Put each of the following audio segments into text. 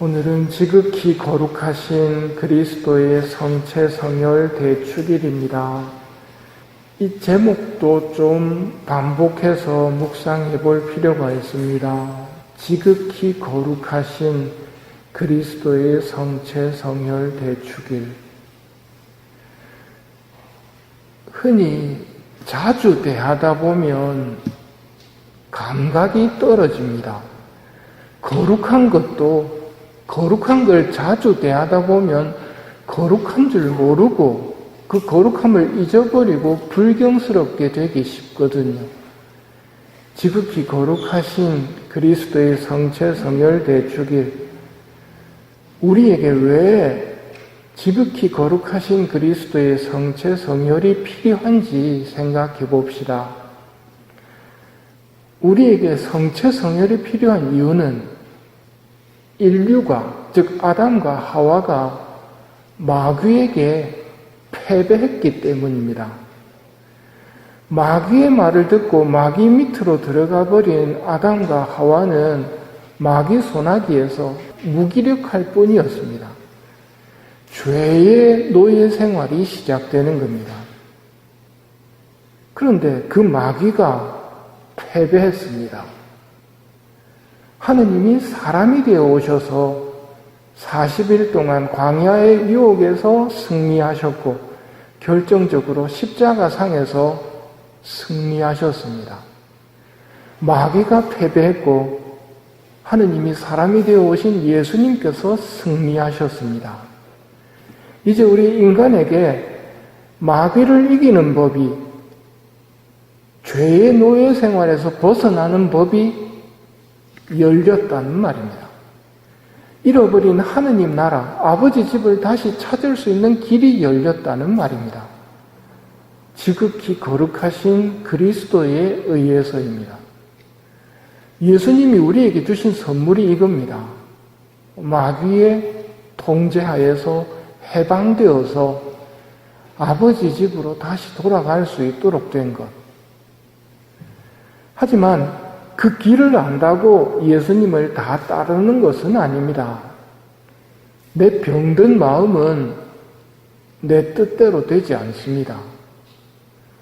오늘은 지극히 거룩하신 그리스도의 성체 성혈 대축일입니다. 이 제목도 좀 반복해서 묵상해 볼 필요가 있습니다. 지극히 거룩하신 그리스도의 성체 성혈 대축일. 흔히 자주 대하다 보면 감각이 떨어집니다. 거룩한 걸 자주 대하다 보면 거룩한 줄 모르고 그 거룩함을 잊어버리고 불경스럽게 되기 쉽거든요. 지극히 거룩하신 그리스도의 성체 성혈 대축일. 우리에게 왜 지극히 거룩하신 그리스도의 성체 성혈이 필요한지 생각해 봅시다. 우리에게 성체 성혈이 필요한 이유는 인류가, 즉 아담과 하와가 마귀에게 패배했기 때문입니다. 마귀의 말을 듣고 마귀 밑으로 들어가 버린 아담과 하와는 마귀 소나기에서 무기력할 뿐이었습니다. 죄의 노예 생활이 시작되는 겁니다. 그런데 그 마귀가 패배했습니다. 하느님이 사람이 되어 오셔서 40일 동안 광야의 유혹에서 승리하셨고 결정적으로 십자가상에서 승리하셨습니다. 마귀가 패배했고 하느님이 사람이 되어 오신 예수님께서 승리하셨습니다. 이제 우리 인간에게 마귀를 이기는 법이, 죄의 노예 생활에서 벗어나는 법이 열렸다는 말입니다. 잃어버린 하느님 나라, 아버지 집을 다시 찾을 수 있는 길이 열렸다는 말입니다. 지극히 거룩하신 그리스도에 의해서입니다. 예수님이 우리에게 주신 선물이 이겁니다. 마귀의 통제하에서 해방되어서 아버지 집으로 다시 돌아갈 수 있도록 된 것. 하지만 그 길을 안다고 예수님을 다 따르는 것은 아닙니다. 내 병든 마음은 내 뜻대로 되지 않습니다.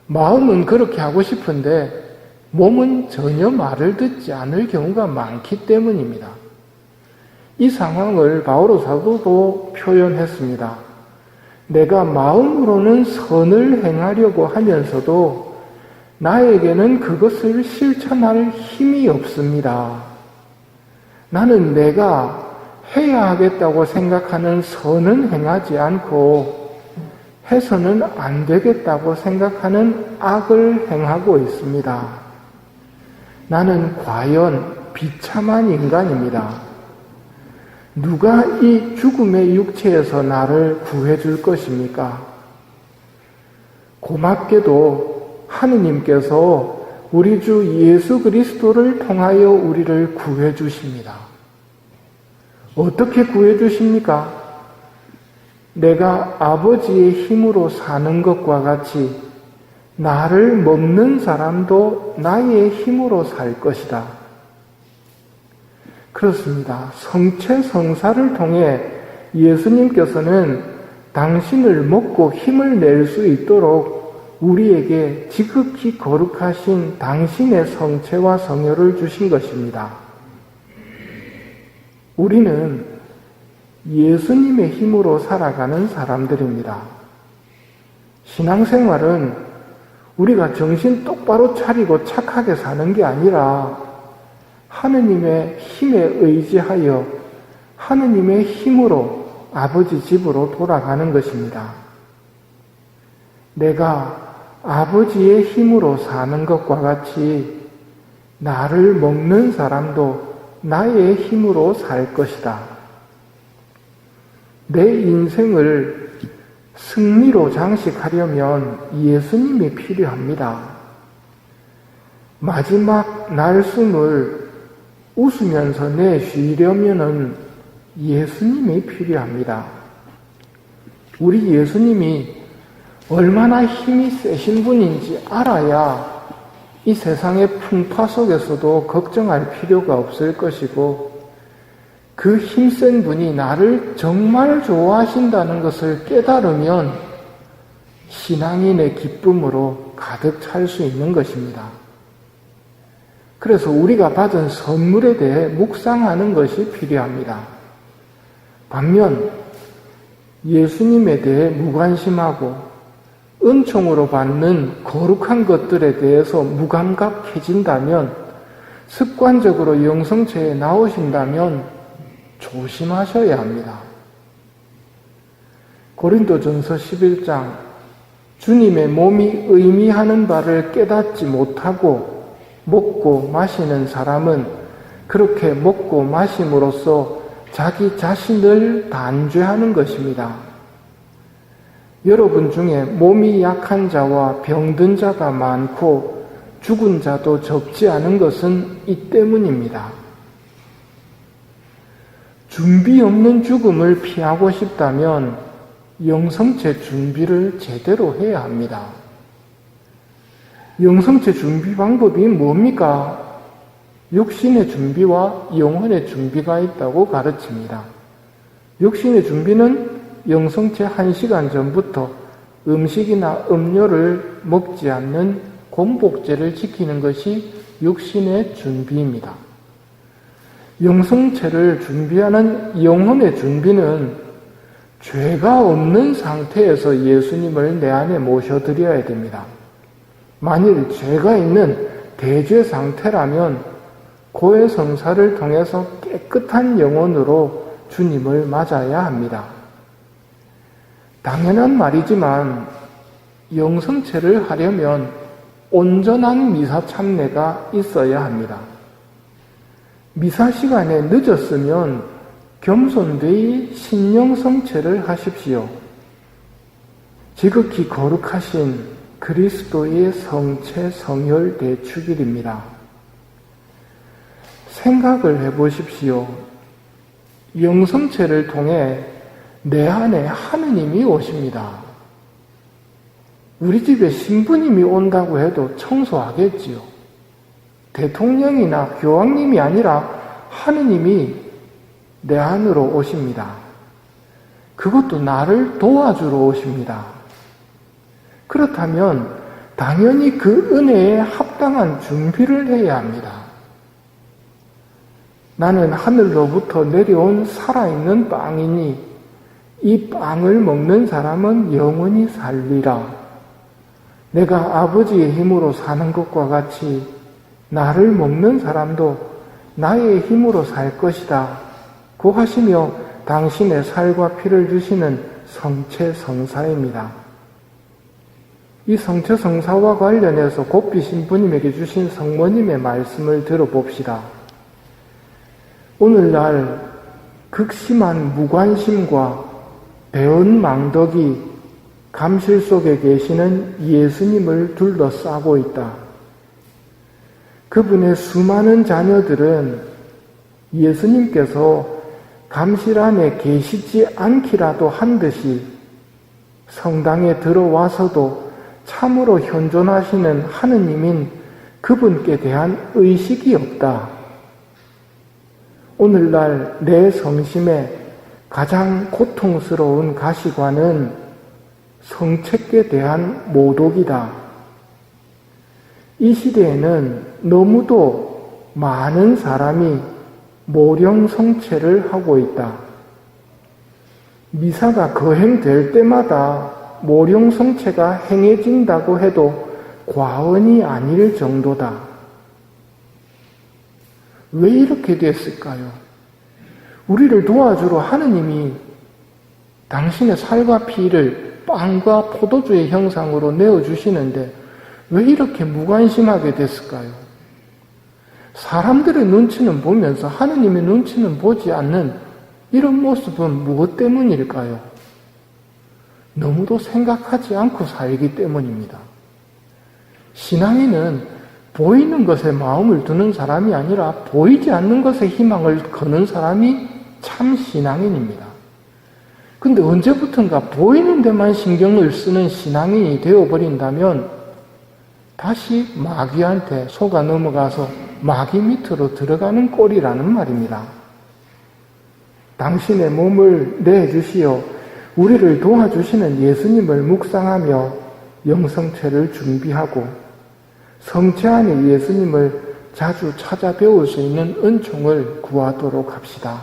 마음은 그렇게 하고 싶은데 몸은 전혀 말을 듣지 않을 경우가 많기 때문입니다. 이 상황을 바오로 사도도 표현했습니다. 내가 마음으로는 선을 행하려고 하면서도 나에게는 그것을 실천할 힘이 없습니다. 나는 내가 해야 하겠다고 생각하는 선은 행하지 않고 해서는 안 되겠다고 생각하는 악을 행하고 있습니다. 나는 과연 비참한 인간입니다. 누가 이 죽음의 육체에서 나를 구해줄 것입니까? 고맙게도 하느님께서 우리 주 예수 그리스도를 통하여 우리를 구해 주십니다. 어떻게 구해 주십니까? 내가 아버지의 힘으로 사는 것과 같이 나를 먹는 사람도 나의 힘으로 살 것이다. 그렇습니다. 성체 성사를 통해 예수님께서는 당신을 먹고 힘을 낼 수 있도록 우리에게 지극히 거룩하신 당신의 성체와 성혈을 주신 것입니다. 우리는 예수님의 힘으로 살아가는 사람들입니다. 신앙생활은 우리가 정신 똑바로 차리고 착하게 사는 게 아니라 하느님의 힘에 의지하여 하느님의 힘으로 아버지 집으로 돌아가는 것입니다. 내가 아버지의 힘으로 사는 것과 같이 나를 먹는 사람도 나의 힘으로 살 것이다. 내 인생을 승리로 장식하려면 예수님이 필요합니다. 마지막 날숨을 웃으면서 내쉬려면 예수님이 필요합니다. 우리 예수님이 얼마나 힘이 세신 분인지 알아야 이 세상의 풍파 속에서도 걱정할 필요가 없을 것이고 그 힘센 분이 나를 정말 좋아하신다는 것을 깨달으면 신앙인의 기쁨으로 가득 찰 수 있는 것입니다. 그래서 우리가 받은 선물에 대해 묵상하는 것이 필요합니다. 반면 예수님에 대해 무관심하고 은총으로 받는 거룩한 것들에 대해서 무감각해진다면, 습관적으로 영성체에 나오신다면 조심하셔야 합니다. 고린도전서 11장, 주님의 몸이 의미하는 바를 깨닫지 못하고 먹고 마시는 사람은 그렇게 먹고 마심으로써 자기 자신을 단죄하는 것입니다. 여러분 중에 몸이 약한 자와 병든 자가 많고 죽은 자도 적지 않은 것은 이 때문입니다. 준비 없는 죽음을 피하고 싶다면 영성체 준비를 제대로 해야 합니다. 영성체 준비 방법이 뭡니까? 육신의 준비와 영혼의 준비가 있다고 가르칩니다. 육신의 준비는 영성체 1시간 전부터 음식이나 음료를 먹지 않는 공복제를 지키는 것이 육신의 준비입니다. 영성체를 준비하는 영혼의 준비는 죄가 없는 상태에서 예수님을 내 안에 모셔드려야 됩니다. 만일 죄가 있는 대죄 상태라면 고해성사를 통해서 깨끗한 영혼으로 주님을 맞아야 합니다. 당연한 말이지만 영성체를 하려면 온전한 미사 참례가 있어야 합니다. 미사 시간에 늦었으면 겸손되이 신령성체를 하십시오. 지극히 거룩하신 그리스도의 성체 성혈 대축일입니다. 생각을 해보십시오. 영성체를 통해 내 안에 하느님이 오십니다. 우리 집에 신부님이 온다고 해도 청소하겠지요. 대통령이나 교황님이 아니라 하느님이 내 안으로 오십니다. 그것도 나를 도와주러 오십니다. 그렇다면 당연히 그 은혜에 합당한 준비를 해야 합니다. 나는 하늘로부터 내려온 살아있는 빵이니 이 빵을 먹는 사람은 영원히 살리라. 내가 아버지의 힘으로 사는 것과 같이 나를 먹는 사람도 나의 힘으로 살 것이다. 고 하시며 당신의 살과 피를 주시는 성체성사입니다. 이 성체성사와 관련해서 곱비 신부님에게 주신 성모님의 말씀을 들어봅시다. 오늘날 극심한 무관심과 배은망덕이 감실 속에 계시는 예수님을 둘러싸고 있다. 그분의 수많은 자녀들은 예수님께서 감실 안에 계시지 않기라도 한 듯이 성당에 들어와서도 참으로 현존하시는 하느님인 그분께 대한 의식이 없다. 오늘날 내 성심에 가장 고통스러운 가시관은 성체께 대한 모독이다. 이 시대에는 너무도 많은 사람이 모령성체를 하고 있다. 미사가 거행될 때마다 모령성체가 행해진다고 해도 과언이 아닐 정도다. 왜 이렇게 됐을까요? 우리를 도와주러 하느님이 당신의 살과 피를 빵과 포도주의 형상으로 내어주시는데 왜 이렇게 무관심하게 됐을까요? 사람들의 눈치는 보면서 하느님의 눈치는 보지 않는 이런 모습은 무엇 때문일까요? 너무도 생각하지 않고 살기 때문입니다. 신앙인은 보이는 것에 마음을 두는 사람이 아니라 보이지 않는 것에 희망을 거는 사람이 참 신앙인입니다. 근데 언제부턴가 보이는 데만 신경을 쓰는 신앙인이 되어버린다면 다시 마귀한테 속아 넘어가서 마귀 밑으로 들어가는 꼴이라는 말입니다. 당신의 몸을 내주시어 우리를 도와주시는 예수님을 묵상하며 영성체를 준비하고 성체 안의 예수님을 자주 찾아 배울 수 있는 은총을 구하도록 합시다.